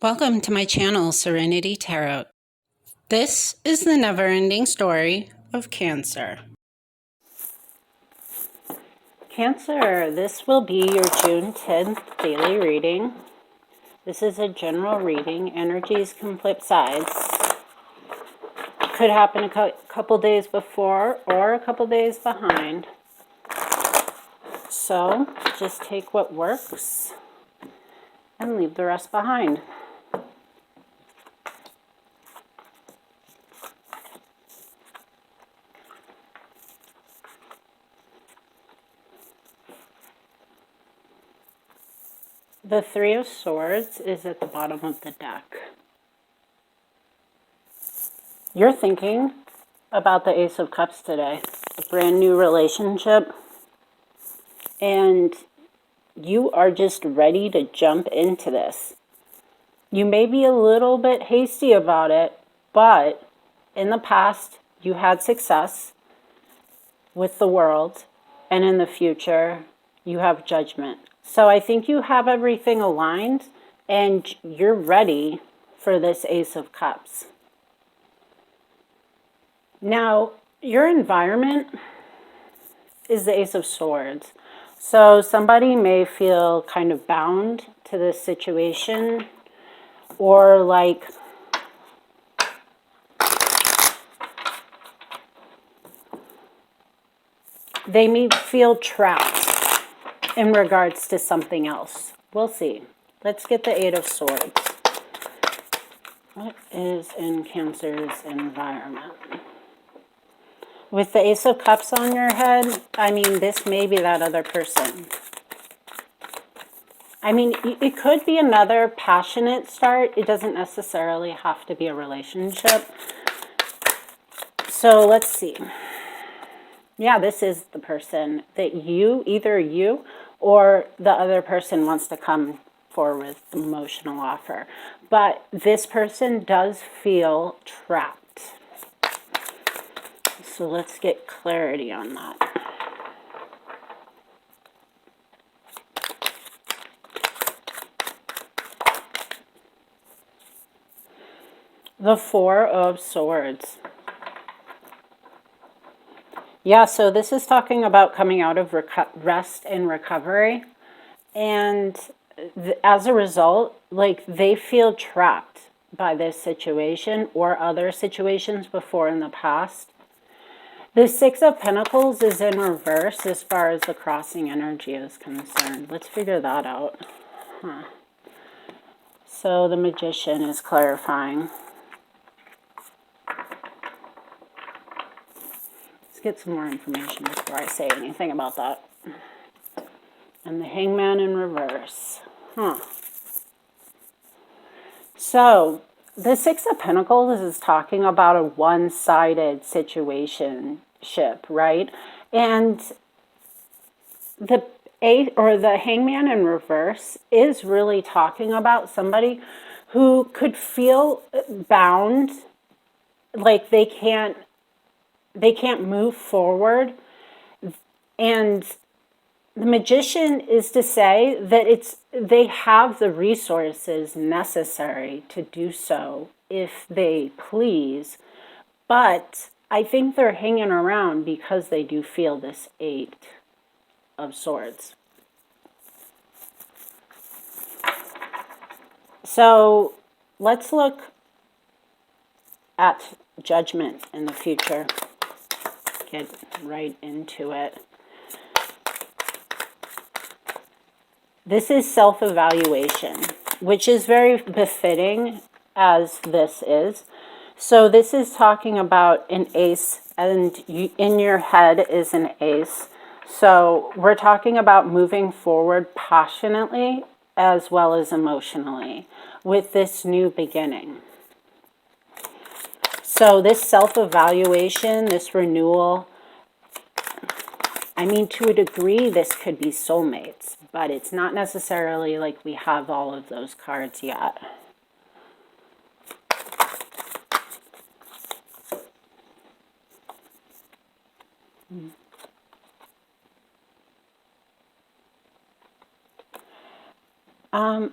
Welcome to my channel, Serenity Tarot. This is the never-ending story of Cancer. Cancer, this will be your June 10th daily reading. This is a general reading. Energies can flip sides. Could happen a couple days before or a couple days behind. So just take what works and leave the rest behind. The Three of Swords is at the bottom of the deck. You're thinking about the Ace of Cups today, a brand new relationship, and you are just ready to jump into this. You may be a little bit hasty about it, but in the past you had success with the world, and in the future you have judgment. So I think you have everything aligned and you're ready for this Ace of Cups. Now, your environment is the Ace of Swords. So somebody may feel kind of bound to this situation, or like they may feel trapped in regards to something else. We'll see. Let's get the Eight of Swords. What is in Cancer's environment? With the Ace of Cups on your head, I mean, this may be that other person. I mean, it could be another passionate start. It doesn't necessarily have to be a relationship. So let's see. Yeah, this is the person that either you or the other person wants to come forward with an emotional offer. But this person does feel trapped. So let's get clarity on that. The Four of Swords. Yeah, so this is talking about coming out of rest and recovery. And as a result, like, they feel trapped by this situation or other situations before in the past. The Six of Pentacles is in reverse as far as the crossing energy is concerned. Let's figure that out. So the Magician is clarifying. Get some more information before I say anything about that. And the Hangman in reverse. So the Six of Pentacles is talking about a one-sided situationship, right? And the Hangman in reverse is really talking about somebody who could feel bound, like they can't move forward. And the Magician is to say that they have the resources necessary to do so if they please. But I think they're hanging around because they do feel this Eight of Swords. So let's look at judgment in the future. Get right into it. This is self-evaluation, which is very befitting as this is. So this is talking about an ace, and in your head is an ace. So we're talking about moving forward passionately as well as emotionally with this new beginning. So this self-evaluation, this renewal, I mean, to a degree, this could be soulmates, but it's not necessarily like we have all of those cards yet.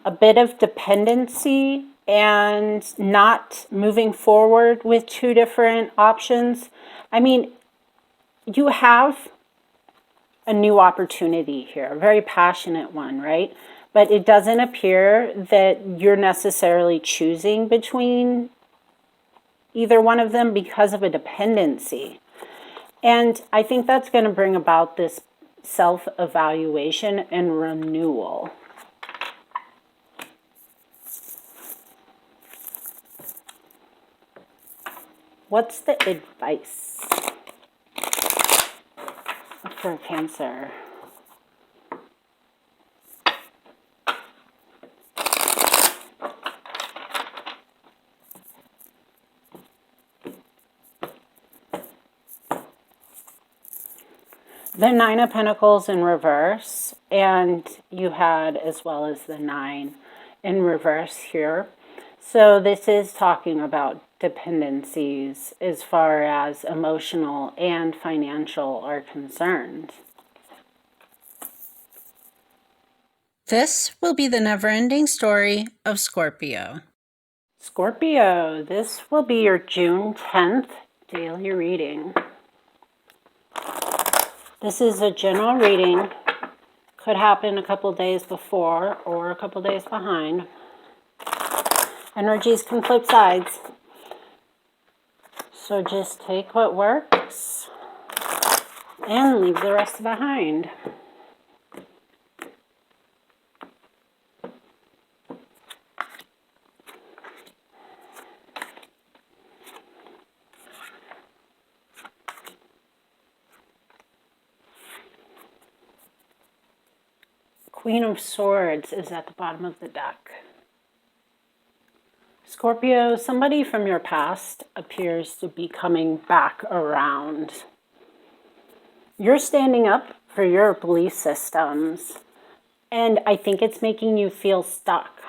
A bit of dependency and not moving forward with two different options. I mean, you have a new opportunity here, a very passionate one, right? But it doesn't appear that you're necessarily choosing between either one of them because of a dependency. And I think that's going to bring about this self-evaluation and renewal. What's the advice for Cancer? The Nine of Pentacles in reverse, and you had as well as the Nine in reverse here. So this is talking about dependencies as far as emotional and financial are concerned. This will be the never-ending story of Scorpio. Scorpio, this will be your June 10th daily reading. This is a general reading. Could happen a couple days before or a couple days behind. Energies can flip sides. So just take what works and leave the rest behind. Queen of Swords is at the bottom of the deck. Scorpio, somebody from your past appears to be coming back around. You're standing up for your belief systems, and I think it's making you feel stuck.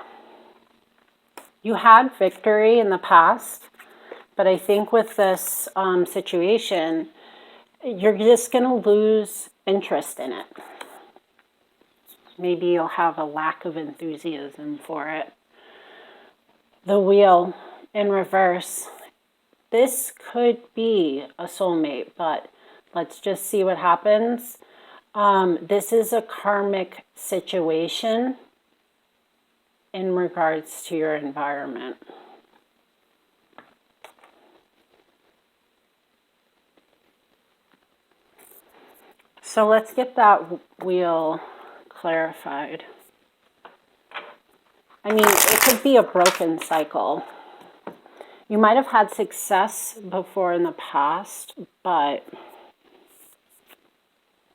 You had victory in the past, but I think with this situation, you're just going to lose interest in it. Maybe you'll have a lack of enthusiasm for it. The Wheel in reverse. This could be a soulmate, but let's just see what happens. This is a karmic situation in regards to your environment. So let's get that wheel clarified. I mean, it could be a broken cycle. You might have had success before in the past, but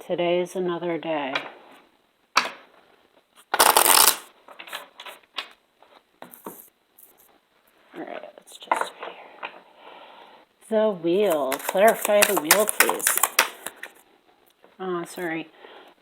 today is another day. All right, let's just here. The wheel. Clarify the wheel, please. Oh, sorry.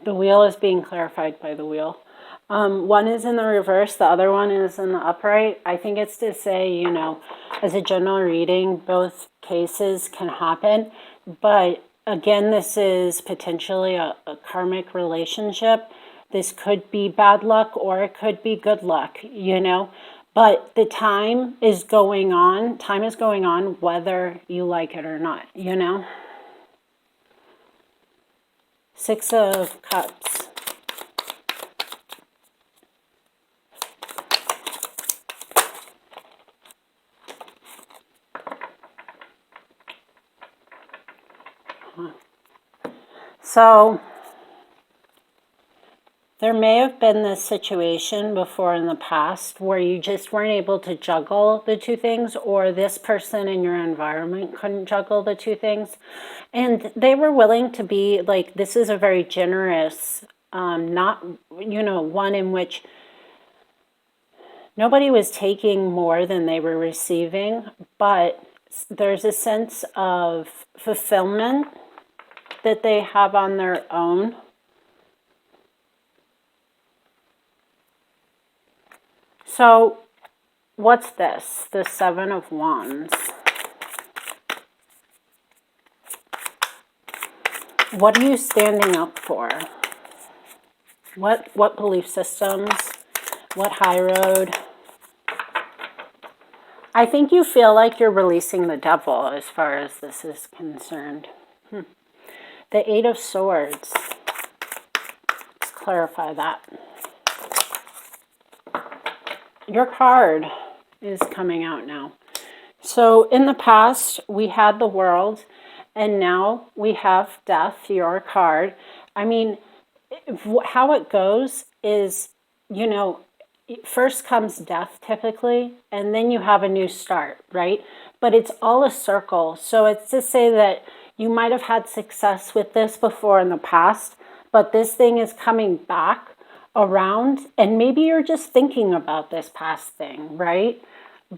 The wheel is being clarified by the wheel. One is in the reverse, the other one is in the upright. I think it's to say, you know, as a general reading, both cases can happen. But again, this is potentially a karmic relationship. This could be bad luck or it could be good luck, you know. But the time is going on. Time is going on whether you like it or not, you know. Six of Cups. So there may have been this situation before in the past where you just weren't able to juggle the two things, or this person in your environment couldn't juggle the two things. And they were willing to be like, this is a very generous, not, you know, one in which nobody was taking more than they were receiving, but there's a sense of fulfillment that they have on their own. So what's this? The Seven of Wands. What are you standing up for? What belief systems? What high road? I think you feel like you're releasing the devil as far as this is concerned. The Eight of Swords. Let's clarify that. Your card is coming out now. So in the past, we had the World, and now we have Death, your card. I mean, how it goes is, you know, first comes death typically, and then you have a new start, right? But it's all a circle. So it's to say that you might have had success with this before in the past, but this thing is coming back around, and maybe you're just thinking about this past thing, right?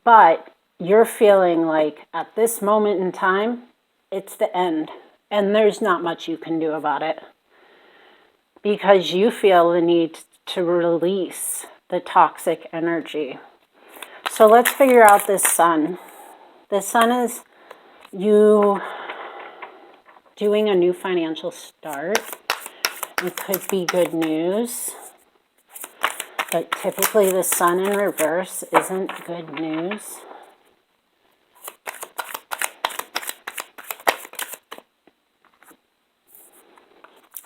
But you're feeling like at this moment in time, it's the end, and there's not much you can do about it because you feel the need to release the toxic energy. So let's figure out this Sun. The Sun is you doing a new financial start. It could be good news, but typically the Sun in reverse isn't good news.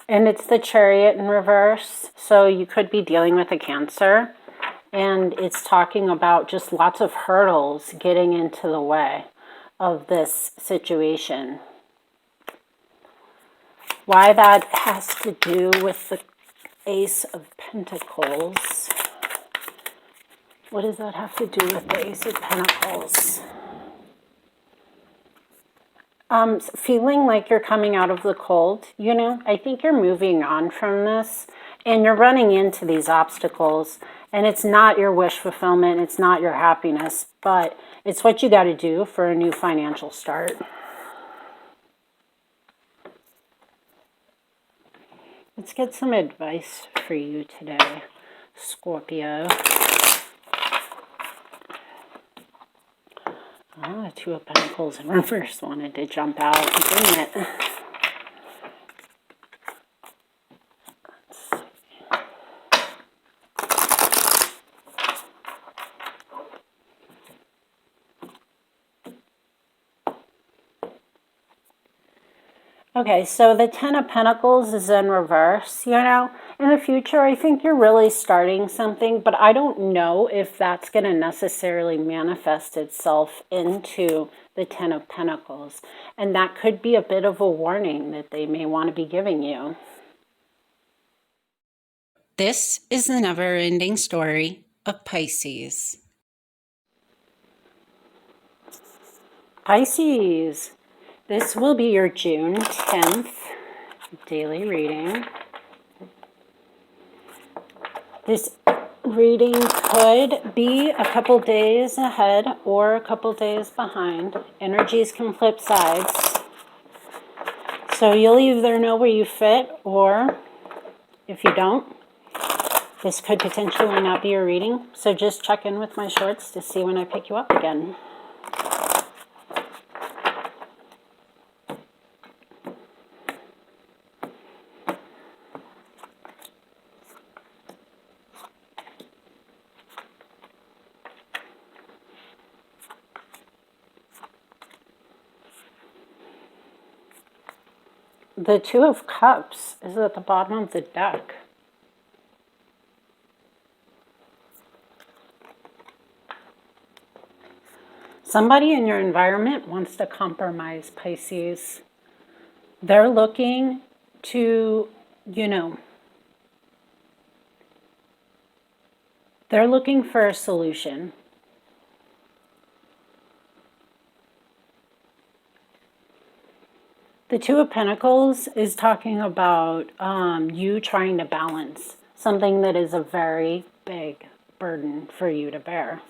And it's the Chariot in reverse, so you could be dealing with a Cancer. And it's talking about just lots of hurdles getting into the way of this situation. Why that has to do with the Ace of Pentacles. What does that have to do with the Ace of Pentacles? Feeling like you're coming out of the cold, you know, I think you're moving on from this and you're running into these obstacles, and it's not your wish fulfillment, it's not your happiness, but it's what you got to do for a new financial start. Let's get some advice for you today, Scorpio. Oh, the Two of Pentacles in reverse wanted to jump out, didn't it? Let's see. Okay, so the Ten of Pentacles is in reverse, you know. In the future, I think you're really starting something, but I don't know if that's going to necessarily manifest itself into the Ten of Pentacles. And that could be a bit of a warning that they may want to be giving you. This is the never-ending story of Pisces. Pisces. This will be your June 10th daily reading. This reading could be a couple days ahead or a couple days behind. Energies can flip sides. So you'll either know where you fit, or if you don't, this could potentially not be your reading. So just check in with my shorts to see when I pick you up again. The Two of Cups is at the bottom of the deck. Somebody in your environment wants to compromise, Pisces. They're looking to, you know, they're looking for a solution. The Two of Pentacles is talking about you trying to balance something that is a very big burden for you to bear.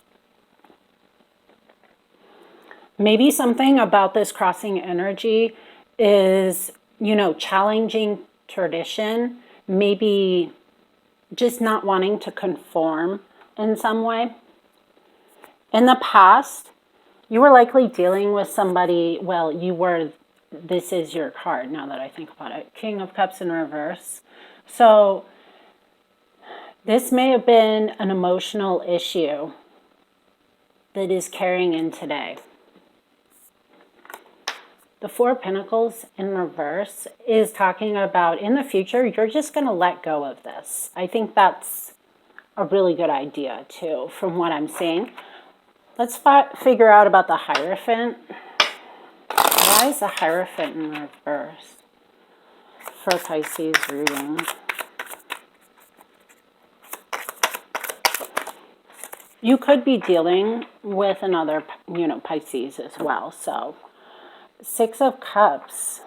Maybe something about this crossing energy is, you know, challenging tradition, maybe just not wanting to conform in some way. In the past, you were likely dealing with somebody, well, you were, this is your card now that I think about it, King of Cups in reverse. So this may have been an emotional issue that is carrying in today. The Four of Pentacles in reverse is talking about in the future, you're just going to let go of this. I think that's a really good idea too, from what I'm seeing. Let's figure out about the Hierophant. Why is the Hierophant in reverse for Pisces reading? You could be dealing with another, Pisces as well. So, Six of Cups.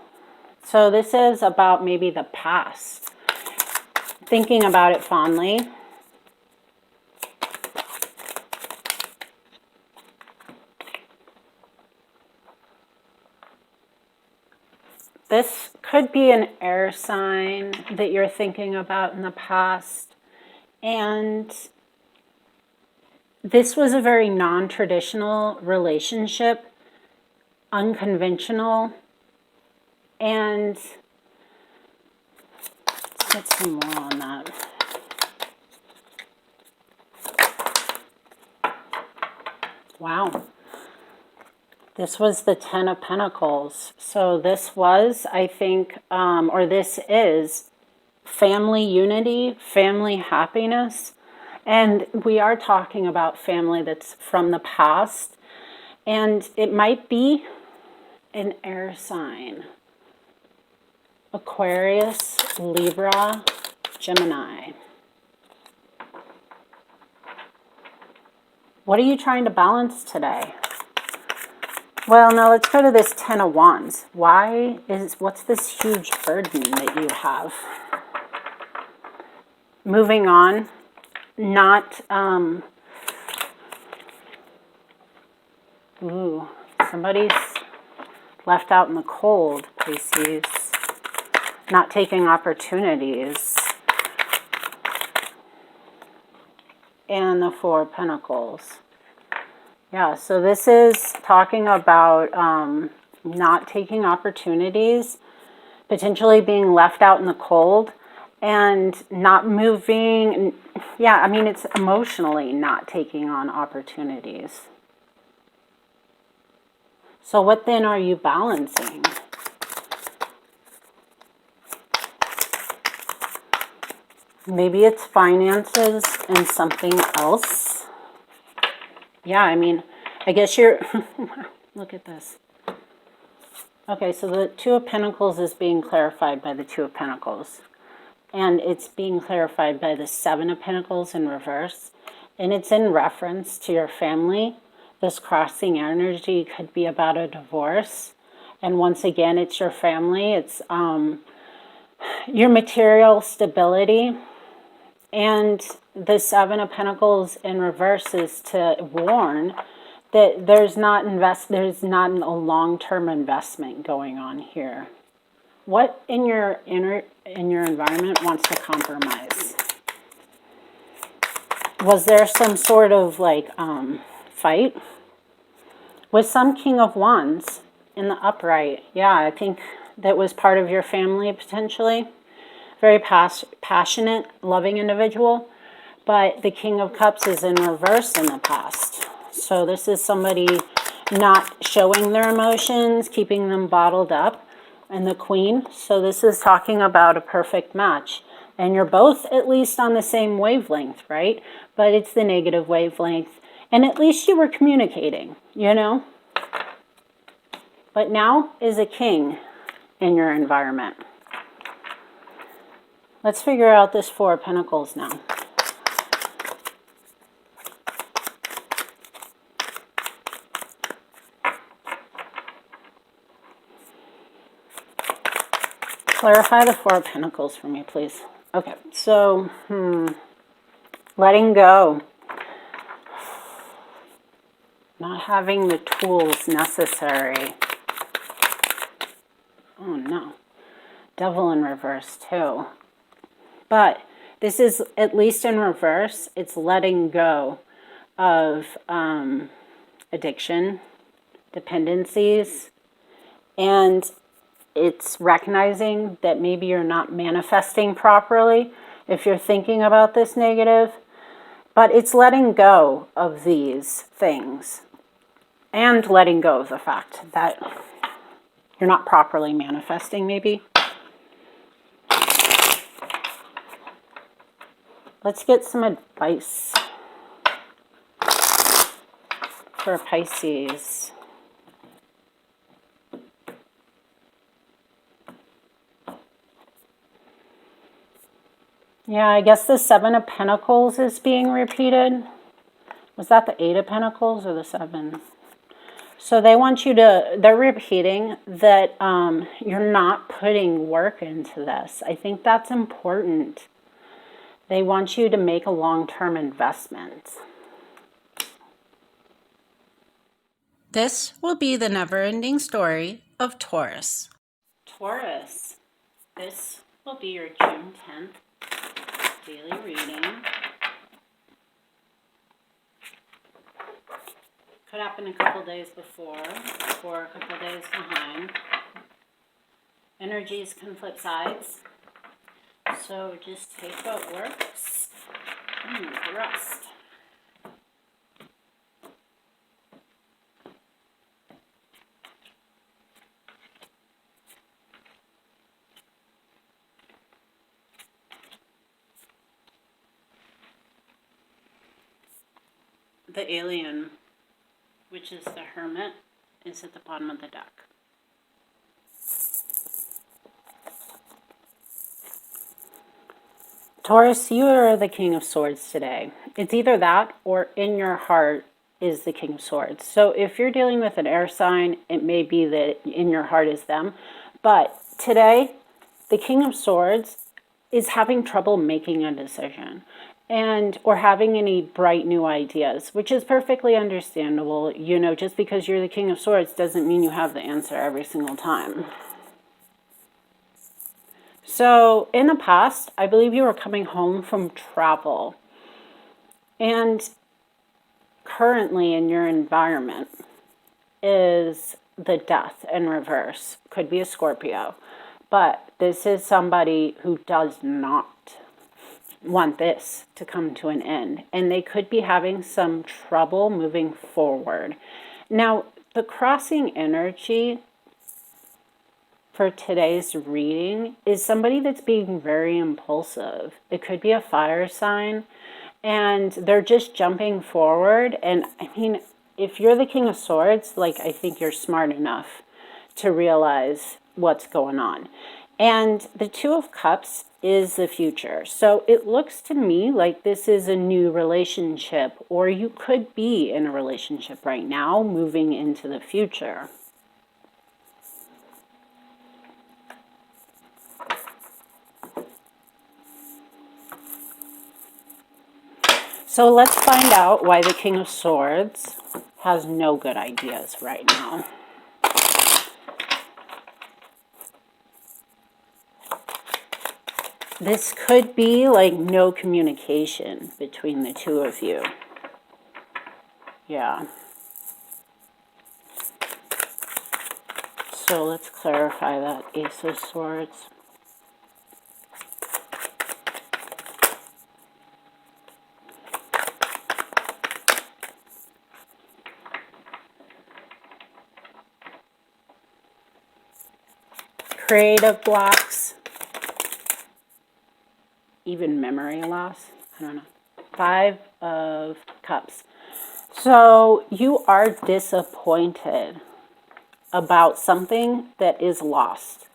So this is about maybe the past. Thinking about it fondly. This could be an air sign that you're thinking about in the past. And this was a very non-traditional relationship, unconventional, and let's get some more on that. Wow. This was the Ten of Pentacles. So this was, I think, or this is family unity, family happiness. And we are talking about family that's from the past. And it might be an air sign. Aquarius, Libra, Gemini. What are you trying to balance today? Well, now let's go to this Ten of Wands. What's this huge burden that you have? Moving on, not, somebody's left out in the cold, Pisces. Not taking opportunities. And the Four of Pentacles. Yeah, so this is talking about not taking opportunities, potentially being left out in the cold, and not moving. Yeah, I mean, it's emotionally not taking on opportunities. So what then are you balancing? Maybe it's finances and something else. Yeah, I mean, I guess you're... Look at this. Okay, so the Two of Pentacles is being clarified by the Two of Pentacles. And it's being clarified by the Seven of Pentacles in reverse. And it's in reference to your family. This crossing energy could be about a divorce. And once again, it's your family. It's your material stability. And the Seven of Pentacles in reverse is to warn that there's not a long-term investment going on here. What in your environment wants to compromise? Was there some sort of like fight? With some King of Wands in the upright. Yeah, I think that was part of your family potentially. Very passionate, loving individual. But the King of Cups is in reverse in the past. So this is somebody not showing their emotions, keeping them bottled up. And the Queen. So this is talking about a perfect match. And you're both at least on the same wavelength, right? But it's the negative wavelength. And at least you were communicating, you know? But now is a king in your environment. Let's figure out this Four of Pentacles now. Clarify the Four of Pentacles for me, please. Okay, so, letting go. Not having the tools necessary. Oh, no. Devil in reverse, too. But this is, at least in reverse, it's letting go of addiction, dependencies, and it's recognizing that maybe you're not manifesting properly if you're thinking about this negative. But it's letting go of these things and letting go of the fact that you're not properly manifesting, maybe. Let's get some advice for Pisces. Yeah, I guess the Seven of Pentacles is being repeated. Was that the Eight of Pentacles or the Seven? So they want you to, they're repeating that you're not putting work into this. I think that's important. They want you to make a long-term investment. This will be the never-ending story of Taurus. Taurus, this will be your June 10th daily reading. Could happen a couple days before or a couple days behind. Energies can flip sides. So just take what works and leave the rest. The alien, which is the Hermit, is at the bottom of the deck. Taurus, you are the King of Swords today. It's either that or in your heart is the King of Swords. So if you're dealing with an air sign, it may be that in your heart is them. But today, the King of Swords is having trouble making a decision or having any bright new ideas, which is perfectly understandable. You know, just because you're the King of Swords doesn't mean you have the answer every single time. So in the past, I believe you were coming home from travel. And currently in your environment is the Death in reverse. Could be a Scorpio. But this is somebody who does not want this to come to an end. And they could be having some trouble moving forward. Now, the crossing energy for today's reading is somebody that's being very impulsive. It could be a fire sign, and they're just jumping forward. And I mean, if you're the King of Swords, like, I think you're smart enough to realize what's going on. And the Two of Cups is the future. So it looks to me like this is a new relationship, or you could be in a relationship right now moving into the future. So let's find out why the King of Swords has no good ideas right now. This could be like no communication between the two of you. Yeah. So let's clarify that Ace of Swords. Creative blocks, even memory loss, I don't know. Five of Cups. So you are disappointed about something that is lost.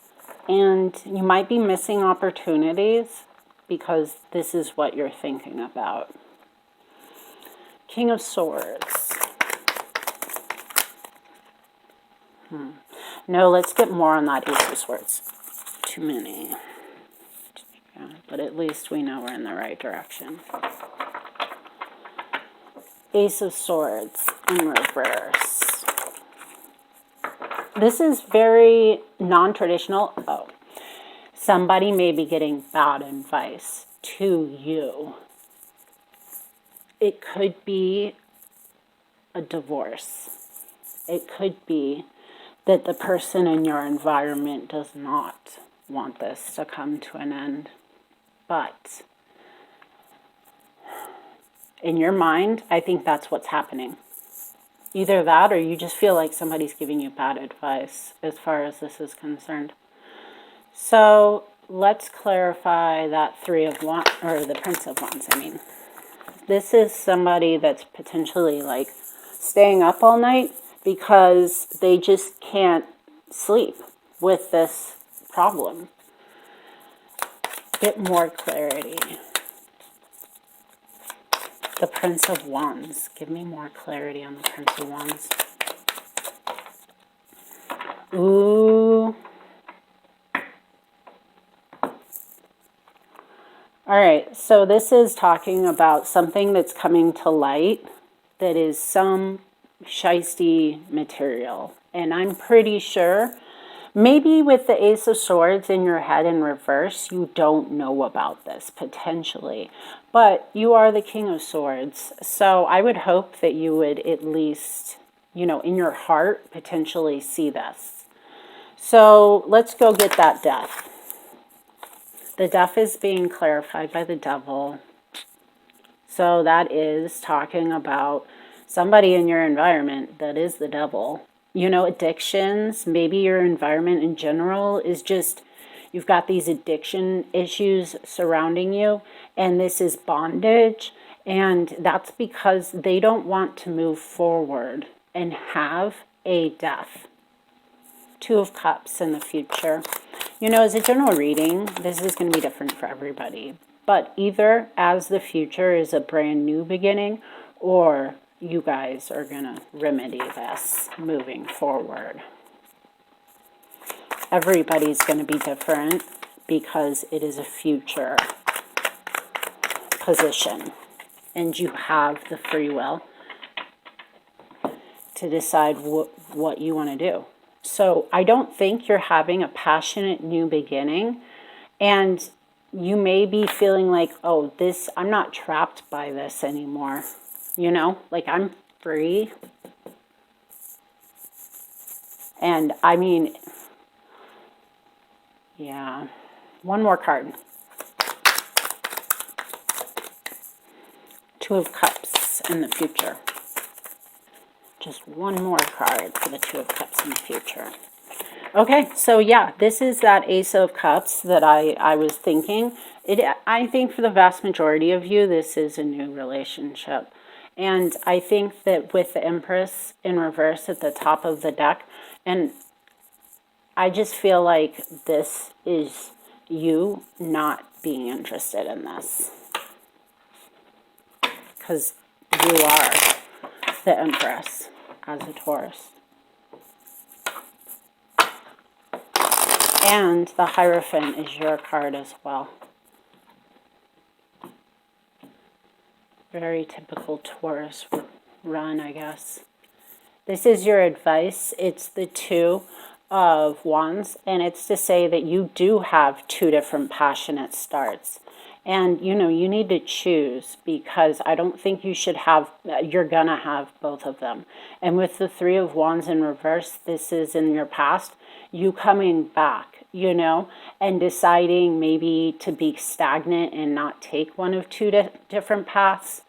And you might be missing opportunities because this is what you're thinking about. King of Swords. No, let's get more on that Ace of Swords. Too many. Yeah, but at least we know we're in the right direction. Ace of Swords in reverse. This is very non-traditional. Oh, somebody may be getting bad advice to you. It could be a divorce. It could be that the person in your environment does not want this to come to an end. But In your mind, I think that's what's happening. Either that or you just feel like somebody's giving you bad advice as far as this is concerned. So let's clarify that Three of Wands, or the Prince of Wands, I mean. This is somebody that's potentially like staying up all night because they just can't sleep with this problem. Bit more clarity. The Prince of Wands. Give me more clarity on the Prince of Wands. Ooh. All right, so this is talking about something that's coming to light that is some shisty material. And I'm pretty sure, maybe with the Ace of Swords in your head in reverse, you don't know about this, potentially. But you are the King of Swords. So I would hope that you would at least, you know, in your heart, potentially see this. So let's go get that death. The death is being clarified by the Devil. So that is talking about somebody in your environment that is the devil. You know, addictions, maybe your environment in general is just, you've got these addiction issues surrounding you, and this is bondage, and that's because they don't want to move forward and have a death. Two of Cups in the future. You know, as a general reading, this is going to be different for everybody. But either as the future is a brand new beginning, or you guys are going to remedy this moving forward. Everybody's going to be different because it is a future position. And you have the free will to decide what you want to do. So I don't think you're having a passionate new beginning, and you may be feeling like, oh, this, I'm not trapped by this anymore. You know, like I'm free. And I mean, yeah, one more card. Two of Cups in the future. Just one more card for the Two of Cups in the future. Okay, so yeah, this is that Ace of Cups that I was thinking. I think for the vast majority of you, this is a new relationship. And I think that with the Empress in reverse at the top of the deck, and I just feel like this is you not being interested in this. Because you are the Empress as a Taurus. And the Hierophant is your card as well. Very typical Taurus run, I guess. This is your advice. It's the Two of Wands, and it's to say that you do have two different passionate starts. And, you know, you need to choose, because I don't think you should have, you're going to have both of them. And with the Three of Wands in reverse, this is in your past, you coming back, you know, and deciding maybe to be stagnant and not take one of two different paths.